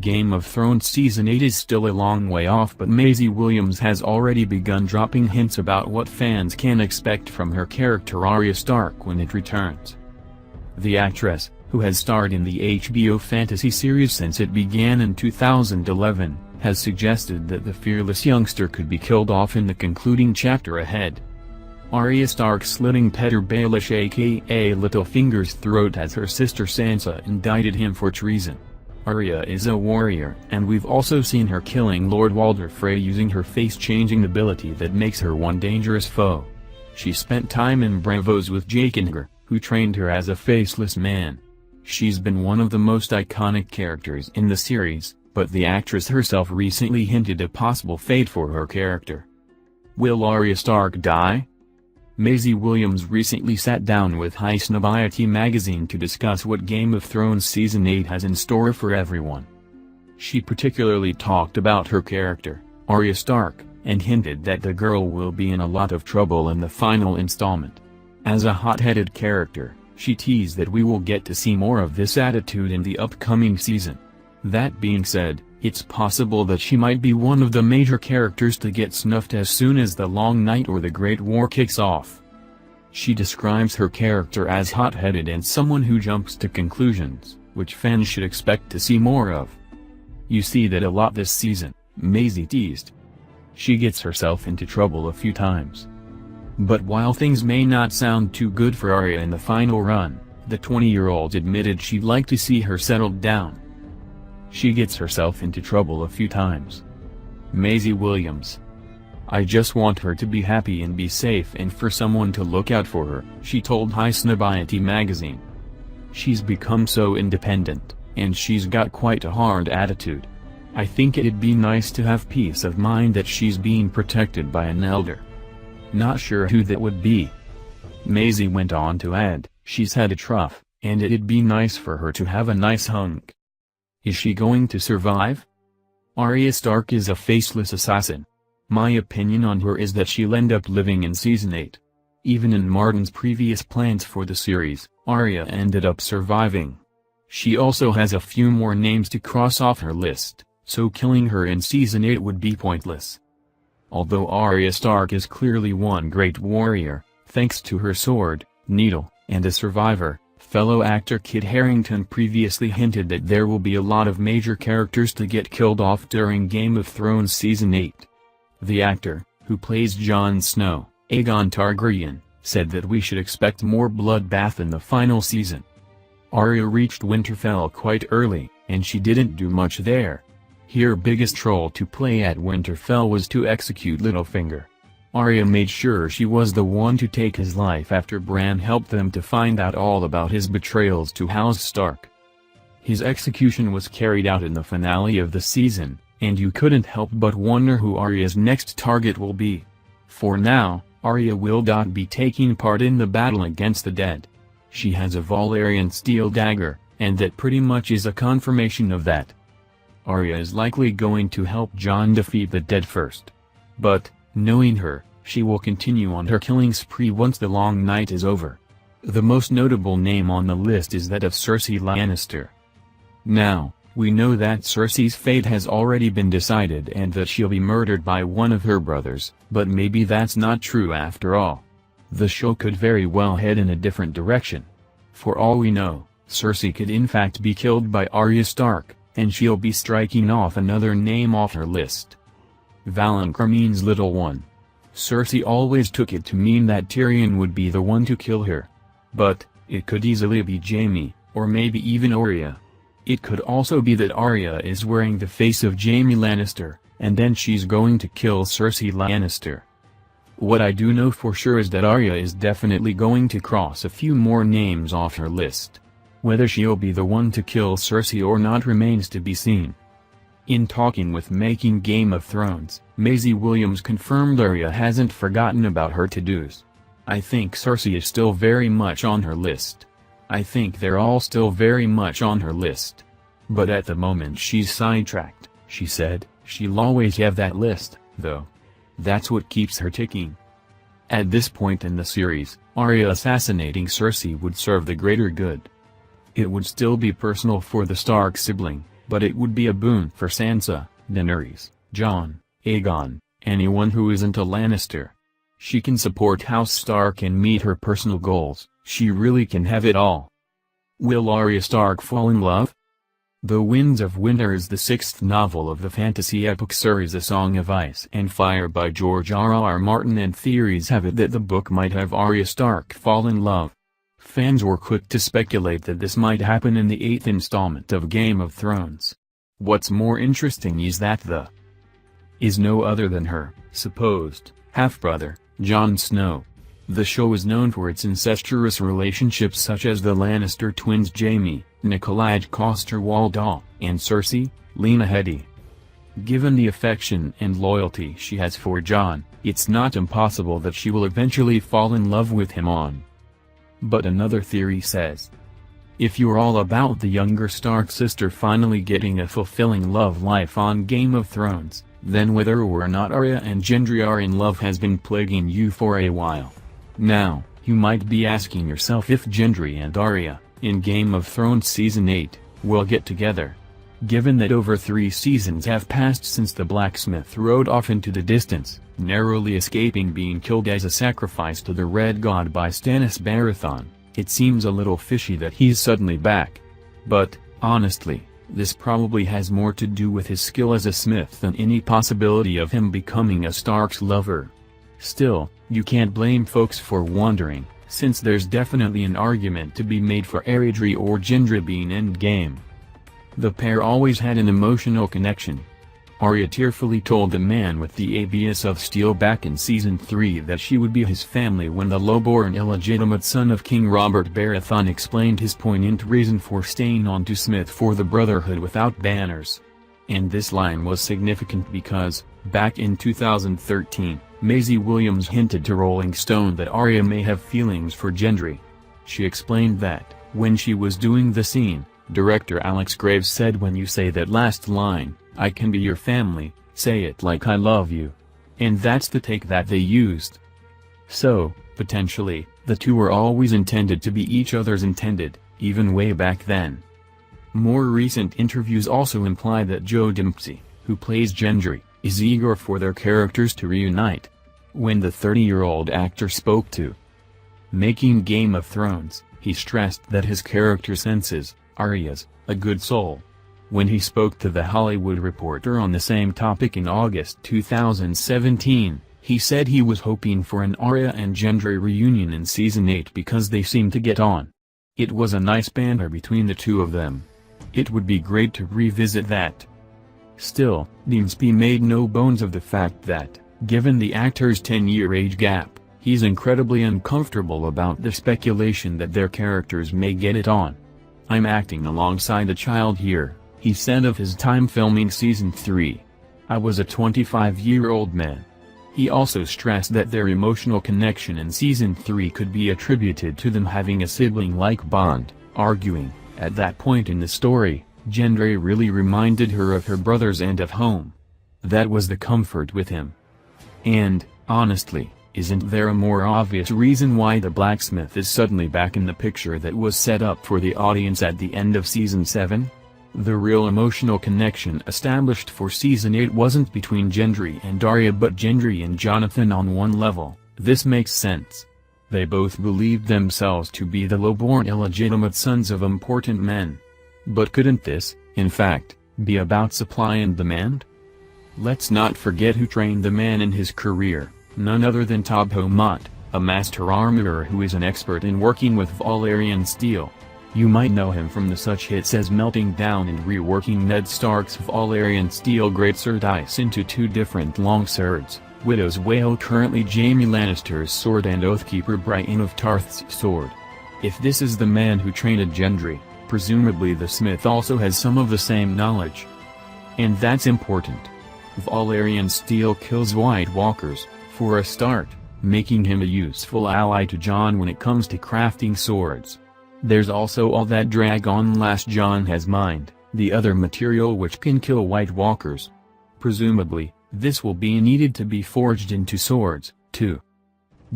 Game of Thrones Season 8 is still a long way off, but Maisie Williams has already begun dropping hints about what fans can expect from her character Arya Stark when it returns. The actress, who has starred in the HBO fantasy series since it began in 2011, has suggested that the fearless youngster could be killed off in the concluding chapter ahead. Arya Stark slitting Petyr Baelish aka Littlefinger's throat as her sister Sansa indicted him for treason. Arya is a warrior, and we've also seen her killing Lord Walder Frey using her face-changing ability that makes her one dangerous foe. She spent time in Braavos with Jaqen, who trained her as a faceless man. She's been one of the most iconic characters in the series, but the actress herself recently hinted a possible fate for her character. Will Arya Stark die? Maisie Williams recently sat down with Variety magazine to discuss what Game of Thrones Season 8 has in store for everyone. She particularly talked about her character, Arya Stark, and hinted that the girl will be in a lot of trouble in the final installment. As a hot-headed character, she teased that we will get to see more of this attitude in the upcoming season. That being said, it's possible that she might be one of the major characters to get snuffed as soon as the Long Night or the Great War kicks off. She describes her character as hot-headed and someone who jumps to conclusions, which fans should expect to see more of. You see that a lot this season, Maisie teased. She gets herself into trouble a few times. But while things may not sound too good for Arya in the final run, the 20-year-old admitted she'd like to see her settled down. She gets herself into trouble a few times. Maisie Williams. I just want her to be happy and be safe and for someone to look out for her, she told Variety magazine. She's become so independent, and she's got quite a hard attitude. I think it'd be nice to have peace of mind that she's being protected by an elder. Not sure who that would be. Maisie went on to add, she's had it rough, and it'd be nice for her to have a nice hunk. Is she going to survive? Arya Stark is a faceless assassin. My opinion on her is that she'll end up living in Season 8. Even in Martin's previous plans for the series, Arya ended up surviving. She also has a few more names to cross off her list, so killing her in Season 8 would be pointless. Although Arya Stark is clearly one great warrior, thanks to her sword, needle, and a survivor, fellow actor Kit Harington previously hinted that there will be a lot of major characters to get killed off during Game of Thrones Season 8. The actor, who plays Jon Snow, Aegon Targaryen, said that we should expect more bloodbath in the final season. Arya reached Winterfell quite early, and she didn't do much there. Her biggest role to play at Winterfell was to execute Littlefinger. Arya made sure she was the one to take his life after Bran helped them to find out all about his betrayals to House Stark. His execution was carried out in the finale of the season, and you couldn't help but wonder who Arya's next target will be. For now, Arya will not be taking part in the battle against the dead. She has a Valyrian steel dagger, and that pretty much is a confirmation of that. Arya is likely going to help Jon defeat the dead first. But, knowing her, she will continue on her killing spree once the Long Night is over. The most notable name on the list is that of Cersei Lannister. Now, we know that Cersei's fate has already been decided and that she'll be murdered by one of her brothers, but maybe that's not true after all. The show could very well head in a different direction. For all we know, Cersei could in fact be killed by Arya Stark, and she'll be striking off another name off her list. Valonqar means little one. Cersei always took it to mean that Tyrion would be the one to kill her. But, it could easily be Jaime, or maybe even Arya. It could also be that Arya is wearing the face of Jaime Lannister, and then she's going to kill Cersei Lannister. What I do know for sure is that Arya is definitely going to cross a few more names off her list. Whether she'll be the one to kill Cersei or not remains to be seen. In talking with Making Game of Thrones, Maisie Williams confirmed Arya hasn't forgotten about her to-dos. I think Cersei is still very much on her list. I think they're all still very much on her list. But at the moment she's sidetracked, she said. She'll always have that list, though. That's what keeps her ticking. At this point in the series, Arya assassinating Cersei would serve the greater good. It would still be personal for the Stark sibling, But it would be a boon for Sansa, Daenerys, Jon, Aegon, anyone who isn't a Lannister. She can support House Stark and meet her personal goals. She really can have it all. Will Arya Stark fall in love? The Winds of Winter is the sixth novel of the fantasy epic series A Song of Ice and Fire by George R.R. Martin, and theories have it that the book might have Arya Stark fall in love. Fans were quick to speculate that this might happen in the 8th installment of Game of Thrones. What's more interesting is that the is no other than her supposed half-brother, Jon Snow. The show is known for its incestuous relationships such as the Lannister twins Jaime, Nikolaj Coster-Waldau, and Cersei, Lena Headey. Given the affection and loyalty she has for Jon, it's not impossible that she will eventually fall in love with him on. But another theory says, if you're all about the younger Stark sister finally getting a fulfilling love life on Game of Thrones, then whether or not Arya and Gendry are in love has been plaguing you for a while. Now, you might be asking yourself if Gendry and Arya, in Game of Thrones Season 8, will get together. Given that over 3 seasons have passed since the blacksmith rode off into the distance, narrowly escaping being killed as a sacrifice to the Red God by Stannis Baratheon, it seems a little fishy that he's suddenly back. But, honestly, this probably has more to do with his skill as a smith than any possibility of him becoming a Stark's lover. Still, you can't blame folks for wondering, since there's definitely an argument to be made for Arya or Gendry being endgame. The pair always had an emotional connection. Arya tearfully told the man with the ABS of Steel back in Season 3 that she would be his family when the lowborn illegitimate son of King Robert Baratheon explained his poignant reason for staying on to Smith for the Brotherhood without banners. And this line was significant because, back in 2013, Maisie Williams hinted to Rolling Stone that Arya may have feelings for Gendry. She explained that, when she was doing the scene, director Alex Graves said, when you say that last line, I can be your family, say it like I love you. And that's the take that they used. So, potentially, the two were always intended to be each other's intended, even way back then. More recent interviews also imply that Joe Dempsey, who plays Gendry, is eager for their characters to reunite. When the 30-year-old actor spoke to Making Game of Thrones, he stressed that his character senses Arya's a good soul. When he spoke to The Hollywood Reporter on the same topic in August 2017, he said he was hoping for an Arya and Gendry reunion in Season 8 because they seemed to get on. It was a nice banter between the two of them. It would be great to revisit that. Still, Dempsey made no bones of the fact that, given the actor's 10-year age gap, he's incredibly uncomfortable about the speculation that their characters may get it on. I'm acting alongside a child here, he said of his time filming Season 3. I was a 25-year-old man. He also stressed that their emotional connection in Season 3 could be attributed to them having a sibling-like bond, arguing, at that point in the story, Gendry really reminded her of her brothers and of home. That was the comfort with him. And, honestly, isn't there a more obvious reason why the blacksmith is suddenly back in the picture that was set up for the audience at the end of Season 7? The real emotional connection established for Season 8 wasn't between Gendry and Arya but Gendry and Jonathan on one level. This makes sense. They both believed themselves to be the lowborn illegitimate sons of important men. But couldn't this, in fact, be about supply and demand? Let's not forget who trained the man in his career, none other than Tobho Mott, a master armorer who is an expert in working with Valyrian steel. You might know him from the such hits as melting down and reworking Ned Stark's Valyrian steel greatsword ice into 2 different long swords, Widow's Wail currently Jaime Lannister's sword and Oathkeeper Brienne of Tarth's sword. If this is the man who trained Gendry, presumably the smith also has some of the same knowledge. And that's important. Valyrian steel kills White Walkers, for a start, making him a useful ally to Jon when it comes to crafting swords. There's also all that Dragon Last Jon has mined, the other material which can kill White Walkers. Presumably, this will be needed to be forged into swords, too.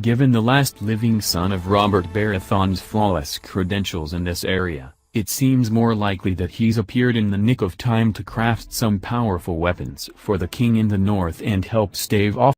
Given the last living son of Robert Baratheon's flawless credentials in this area, It seems more likely that he's appeared in the nick of time to craft some powerful weapons for the king in the north and help stave off